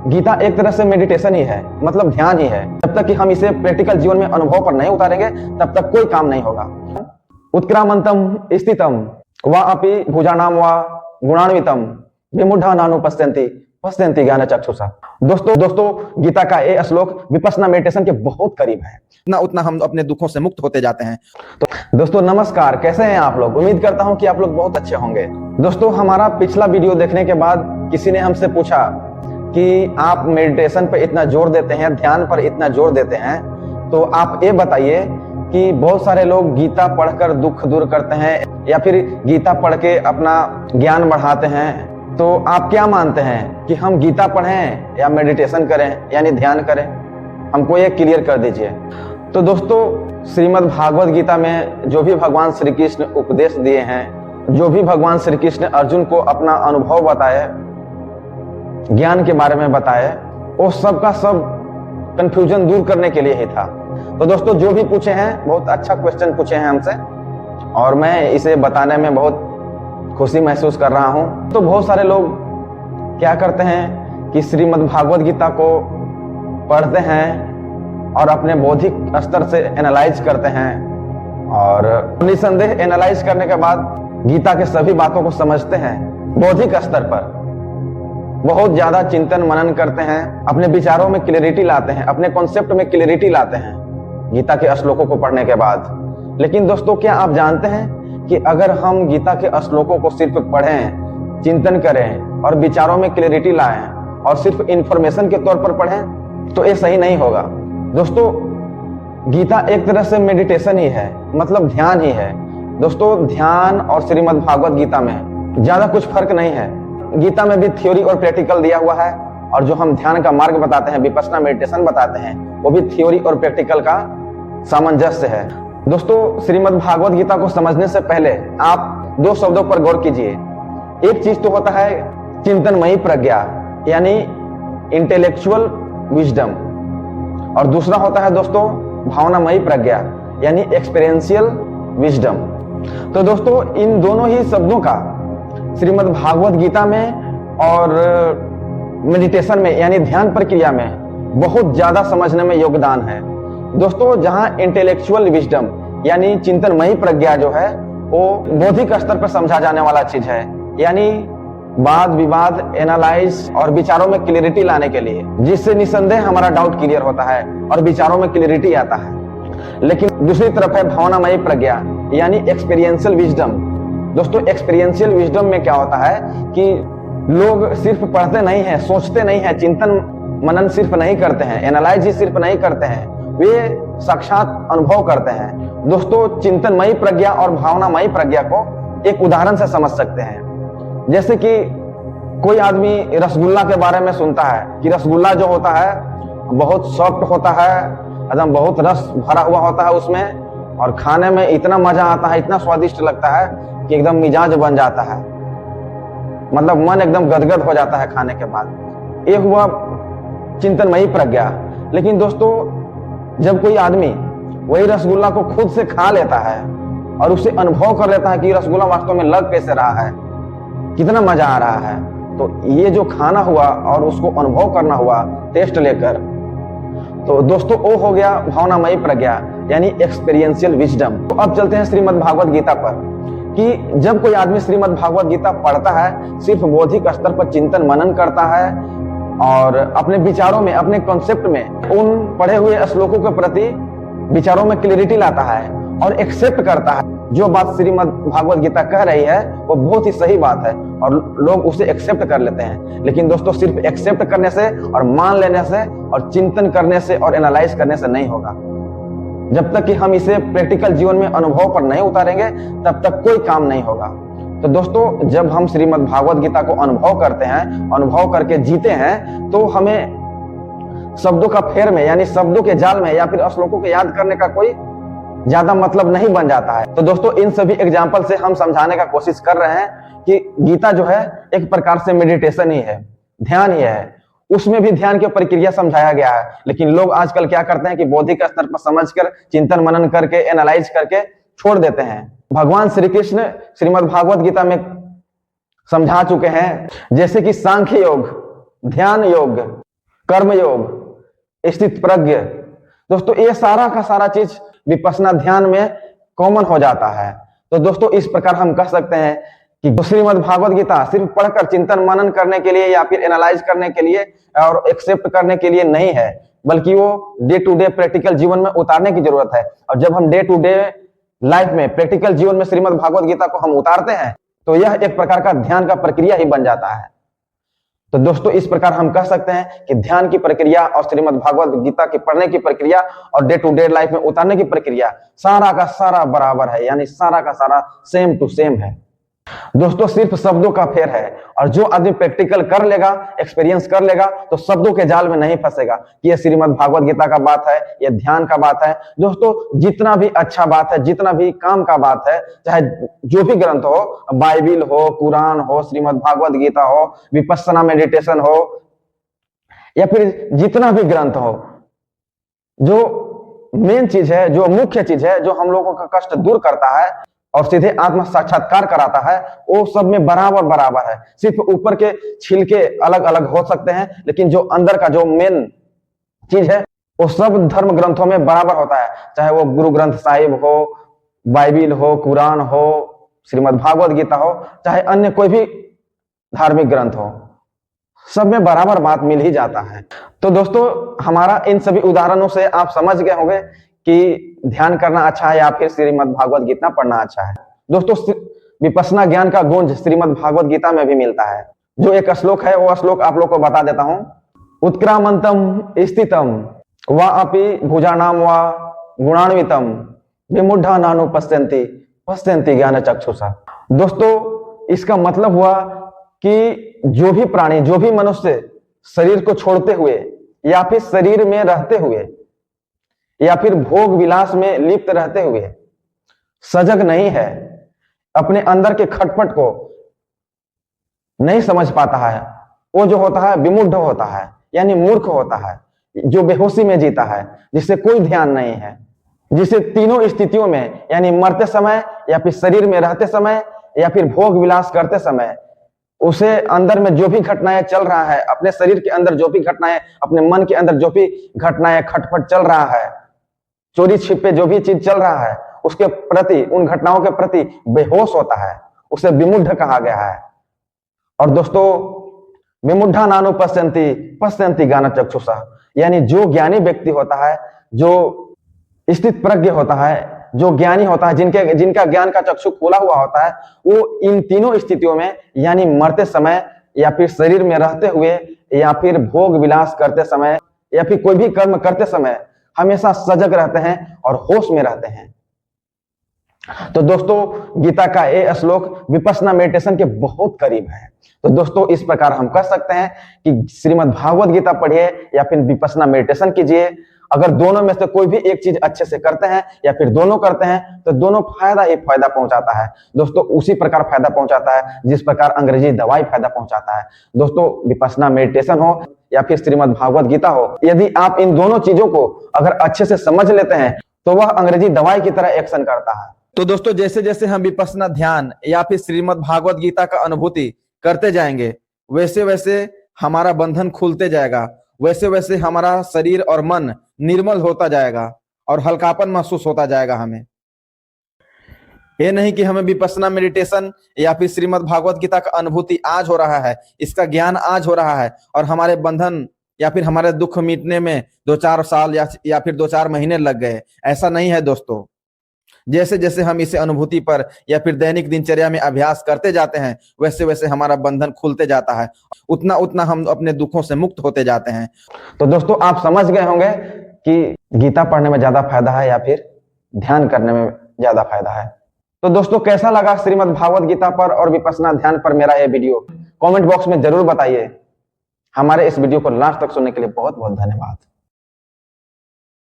गीता एक तरह से मेडिटेशन ही है, मतलब ध्यान ही है। जब तक कि हम इसे प्रैक्टिकल जीवन में अनुभव पर नहीं उतारेंगे तब तक कोई काम नहीं होगा। उत्क्रामंतम स्थितम व अपि भुजानाम व गुणान्वितम विमूढ़ानानुपश्यन्ति पश्यन्ति ज्ञान चक्षुषा। दोस्तों गीता का ये श्लोक विपश्यना मेडिटेशन के बहुत करीब है। ना उतना हम अपने दुखों से मुक्त होते जाते हैं। तो दोस्तों नमस्कार, कैसे हैं आप लोग? उम्मीद करता हूं कि आप लोग बहुत अच्छे होंगे। दोस्तों हमारा पिछला वीडियो देखने के बाद किसी ने हमसे पूछा कि आप मेडिटेशन पर इतना जोर देते हैं, ध्यान पर इतना जोर देते हैं, तो आप ये बताइए कि बहुत सारे लोग गीता पढ़कर दुख दूर करते हैं या फिर गीता पढ़ के अपना ज्ञान बढ़ाते हैं, तो आप क्या मानते हैं कि हम गीता पढ़ें या मेडिटेशन करें यानी ध्यान करें? हमको ये क्लियर कर दीजिए। तो दोस्तों श्रीमद् भागवत गीता में जो भी भगवान श्री कृष्ण उपदेश दिए हैं, जो भी भगवान श्री कृष्ण अर्जुन को अपना अनुभव बताए, ज्ञान के बारे में बताए, वो सब का सब कंफ्यूजन दूर करने के लिए ही था। तो दोस्तों जो भी पूछे हैं, बहुत अच्छा क्वेश्चन पूछे हैं हमसे और मैं इसे बताने में बहुत खुशी महसूस कर रहा हूं। तो बहुत सारे लोग क्या करते हैं कि श्रीमद् भागवत गीता को पढ़ते हैं और अपने बौद्धिक स्तर से एनालाइज करते हैं और निसंदेह एनालाइज करने के बाद गीता के सभी बातों को समझते हैं। बौद्धिक स्तर पर बहुत ज्यादा चिंतन मनन करते हैं, अपने विचारों में क्लैरिटी लाते हैं, अपने कॉन्सेप्ट में क्लैरिटी लाते हैं गीता के श्लोकों को पढ़ने के बाद। लेकिन दोस्तों क्या आप जानते हैं कि अगर हम गीता के श्लोकों को सिर्फ पढ़ें, चिंतन करें और विचारों में क्लैरिटी लाएं और सिर्फ इंफॉर्मेशन के तौर पर पढ़ें तो ये सही नहीं होगा। दोस्तों गीता एक तरह से मेडिटेशन ही है, मतलब ध्यान ही है। दोस्तों ध्यान और श्रीमद् भागवत गीता में ज्यादा कुछ फर्क नहीं है। गीता में भी थ्योरी और प्रैक्टिकल दिया हुआ है और जो हम ध्यान का मार्ग बताते हैं, विपश्यना मेडिटेशन बताते हैं, वो भी थ्योरी और प्रैक्टिकल का सामंजस्य है। दोस्तों श्रीमद् भागवत गीता को समझने से पहले आप दो शब्दों पर गौर कीजिए। एक चीज तो होता है चिंतनमयी प्रज्ञा यानी इंटेलेक्चुअल विजडम, और दूसरा होता है दोस्तों भावनामयी प्रज्ञा यानी एक्सपीरियंशियल विजडम। तो दोस्तों इन दोनों ही शब्दों का श्रीमद् भागवत गीता में और मेडिटेशन में यानी ध्यान प्रक्रिया में बहुत ज्यादा समझने में योगदान है। दोस्तों जहां इंटेलेक्चुअल विजडम यानी चिंतनमयी प्रज्ञा जो है वो बौद्धिक स्तर पर समझा जाने वाला चीज है, यानी वाद विवाद एनालाइज और विचारों में क्लैरिटी लाने के लिए, जिससे निसंदेह हमारा डाउट क्लियर होता है और विचारों में क्लैरिटी आता है। लेकिन दूसरी तरफ है भावनामयी प्रज्ञा यानी एक्सपीरियंशियल विजडम। दोस्तों एक्सपीरियंशियल विजडम में क्या होता है कि लोग सिर्फ पढ़ते नहीं हैं, सोचते नहीं हैं, चिंतन मनन सिर्फ नहीं करते हैं, एनालाइज ही सिर्फ नहीं करते हैं, वे साक्षात अनुभव करते हैं। दोस्तों चिंतनमयी प्रज्ञा और भावनामयी प्रज्ञा को एक उदाहरण से समझ सकते हैं। जैसे कि कोई आदमी रसगुल्ला के बारे में सुनता है कि रसगुल्ला जो होता है बहुत सॉफ्ट होता है, एकदम बहुत रस भरा हुआ होता है उसमें, और खाने में इतना मजा आता है, इतना स्वादिष्ट लगता है कि एकदम मिजाज बन जाता है, मतलब मन एकदम गदगद हो जाता है खाने के बाद। ये हुआ चिंतनमयी प्रज्ञा। लेकिन दोस्तों जब कोई आदमी वही रसगुल्ला को खुद से खा लेता है और उसे अनुभव कर लेता है कि रसगुल्ला वास्तव में लग कैसे रहा है, कितना मजा आ रहा है, तो ये जो खाना हुआ और उसको अनुभव करना हुआ टेस्ट लेकर, तो दोस्तों वो हो गया भावनामयी प्रज्ञा यानी एक्सपीरियंशियल विजडम। तो अब चलते हैं श्रीमद् भागवत गीता पर कि जब कोई आदमी श्रीमद् भागवत गीता पढ़ता है, सिर्फ बौद्धिक स्तर पर चिंतन मनन करता है और अपने विचारों में, अपने कॉन्सेप्ट में उन पढ़े हुए श्लोकों के प्रति विचारों में क्लैरिटी लाता है और एक्सेप्ट करता है जो बात श्रीमद् भागवत गीता कह रही है वो बहुत ही सही बात है और लोग उसे एक्सेप्ट कर लेते हैं। लेकिन दोस्तों सिर्फ एक्सेप्ट करने से और मान लेने से और चिंतन करने से और एनालाइज करने से नहीं होगा। जब तक कि हम इसे प्रैक्टिकल जीवन में अनुभव पर नहीं उतारेंगे तब तक कोई काम नहीं होगा। तो दोस्तों जब हम श्रीमद् भागवत गीता को अनुभव करते हैं, अनुभव करके जीते हैं, तो हमें शब्दों का फेर में यानी शब्दों के जाल में या फिर श्लोकों को याद करने का कोई ज्यादा मतलब नहीं बन जाता है। तो दोस्तों इन सभी एग्जाम्पल से हम समझाने का कोशिश कर रहे हैं कि गीता जो है एक प्रकार से मेडिटेशन ही है, ध्यान ही है। उसमें भी ध्यान की प्रक्रिया समझाया गया है। लेकिन लोग आजकल क्या करते हैं कि बौद्धिक स्तर पर समझकर चिंतन मनन करके एनालाइज करके छोड़ देते हैं। भगवान श्री कृष्ण श्रीमद् भागवत गीता में समझा चुके हैं, जैसे कि सांख्य योग, ध्यान योग, कर्मयोग, स्थित प्रज्ञ। दोस्तों ये सारा का सारा चीज विपश्यना ध्यान में कॉमन हो जाता है। तो दोस्तों इस प्रकार हम कह सकते हैं कि श्रीमद् भागवत गीता सिर्फ पढ़कर चिंतन मनन करने के लिए या फिर एनालाइज करने के लिए और एक्सेप्ट करने के लिए नहीं है, बल्कि वो डे टू डे प्रैक्टिकल जीवन में उतारने की जरूरत है। और जब हम डे टू डे लाइफ में प्रैक्टिकल जीवन में श्रीमद् भागवत गीता को हम उतारते हैं तो यह एक प्रकार का ध्यान का प्रक्रिया ही बन जाता है। तो दोस्तों इस प्रकार हम कह सकते हैं कि ध्यान की प्रक्रिया और श्रीमद् भागवत गीता की पढ़ने की प्रक्रिया और डे टू डे लाइफ में उतारने की प्रक्रिया सारा का सारा बराबर है, यानी सारा का सारा सेम टू सेम है। दोस्तों सिर्फ शब्दों का फेर है, और जो आदमी प्रैक्टिकल कर लेगा, एक्सपीरियंस कर लेगा, तो शब्दों के जाल में नहीं फंसेगा कि ये श्रीमद् भागवत गीता का बात है, ये ध्यान का बात है। दोस्तों जितना भी अच्छा बात है, जितना भी काम का बात है, चाहे जो भी ग्रंथ हो, बाइबिल हो, कुरान हो, श्रीमद् भागवत गीता हो, विपश्यना मेडिटेशन हो, या फिर जितना भी ग्रंथ हो, जो मेन चीज है, जो मुख्य चीज है, जो हम लोगों का कष्ट दूर करता है और सीधे आत्म साक्षात्कार कराता है, वो सब में बराबर बराबर है। सिर्फ ऊपर के छिलके अलग अलग हो सकते हैं, लेकिन जो अंदर का जो मेन चीज है वो सब धर्म ग्रंथों में बराबर होता है। चाहे वो गुरु ग्रंथ साहिब हो, बाइबिल हो, कुरान हो, श्रीमद् भागवत गीता हो, चाहे अन्य कोई भी धार्मिक ग्रंथ हो, सब में बराबर बात मिल ही जाता है। तो दोस्तों हमारा इन सभी उदाहरणों से आप समझ गए होंगे कि ध्यान करना अच्छा है या फिर श्रीमद् भागवत गीता पढ़ना अच्छा है। दोस्तों विपश्यना ज्ञान का गुंज श्रीमद् भागवत गीता में भी मिलता है। जो एक श्लोक है वो श्लोक आप लोग को बता देता हूं। उत्क्रामंतम स्थितम वा अपि भुजानाम वा गुणान्वितम विमुढ़ा नानु पश्यन्ति पश्यन्ति ज्ञान चक्षुषा। दोस्तों इसका मतलब हुआ कि जो भी प्राणी, जो भी मनुष्य शरीर को छोड़ते हुए या फिर शरीर में रहते हुए या फिर भोग विलास में लिप्त रहते हुए सजग नहीं है, अपने अंदर के खटपट को नहीं समझ पाता है, वो जो होता है विमुढ़ होता है, यानी मूर्ख होता है, जो बेहोशी में जीता है, जिससे कोई ध्यान नहीं है, जिसे तीनों स्थितियों में, यानी मरते समय या फिर शरीर में रहते समय या फिर भोग विलास करते समय, उसे अंदर में जो भी घटनाएं चल रहा है, अपने शरीर के अंदर जो भी घटनाएं, अपने मन के अंदर जो भी घटनाएं खटपट चल रहा है, चोरी छिपे जो भी चीज चल रहा है, उसके प्रति, उन घटनाओं के प्रति बेहोश होता है, उसे विमुढ़ कहा गया है। और दोस्तों विमुढ़ा नानु पश्यन्ति पश्यन्ति ज्ञान चक्षुषा, यानी जो ज्ञानी व्यक्ति होता है, जो स्थित प्रज्ञ होता है, जो ज्ञानी होता है, जिनका ज्ञान का चक्षु खोला हुआ होता है, वो इन तीनों स्थितियों में, यानी मरते समय या फिर शरीर में रहते हुए या फिर भोग विलास करते समय या फिर कोई भी कर्म करते समय हमेशा सजग रहते हैं और होश में रहते हैं। तो दोस्तों गीता का ये श्लोक विपश्यना मेडिटेशन के बहुत करीब है। तो दोस्तों इस प्रकार हम कह सकते हैं कि श्रीमद् भागवत गीता पढ़िए या फिर विपश्यना मेडिटेशन कीजिए। अगर दोनों में से कोई भी एक चीज अच्छे से करते हैं या फिर दोनों करते हैं तो दोनों फायदा ही फायदा पहुंचाता है। दोस्तों उसी प्रकार फायदा पहुंचाता है जिस प्रकार अंग्रेजी दवाई फायदा पहुंचाता है। दोस्तों विपश्यना मेडिटेशन हो या फिर श्रीमद् भागवत गीता हो, यदि आप इन दोनों चीजों को अगर अच्छे से समझ लेते हैं तो वह अंग्रेजी दवाई की तरह एक्शन करता है। तो दोस्तों जैसे जैसे हम विपश्यना ध्यान या फिर श्रीमद् भागवत गीता का अनुभूति करते जाएंगे, वैसे वैसे हमारा बंधन खुलते जाएगा, वैसे वैसे हमारा शरीर और मन निर्मल होता जाएगा और हल्कापन महसूस होता जाएगा। हमें ये नहीं कि हमें विपश्यना मेडिटेशन या फिर श्रीमद् भागवत गीता का अनुभूति आज हो रहा है, इसका ज्ञान आज हो रहा है और हमारे बंधन या फिर हमारे दुख मिटने में 2-4 साल या फिर 2-4 महीने लग गए। ऐसा नहीं है दोस्तों। जैसे जैसे हम इसे अनुभूति पर या फिर दैनिक दिनचर्या में अभ्यास करते जाते हैं, वैसे वैसे हमारा बंधन खुलते जाता है, उतना उतना हम अपने दुखों से मुक्त होते जाते हैं। तो दोस्तों आप समझ गए होंगे कि गीता पढ़ने में ज्यादा फायदा है या फिर ध्यान करने में ज्यादा फायदा है। तो दोस्तों कैसा लगा श्रीमद् भागवत गीता पर और विपश्यना ध्यान पर मेरा ये वीडियो, कमेंट बॉक्स में जरूर बताइए। हमारे इस वीडियो को लास्ट तक सुनने के लिए बहुत बहुत धन्यवाद।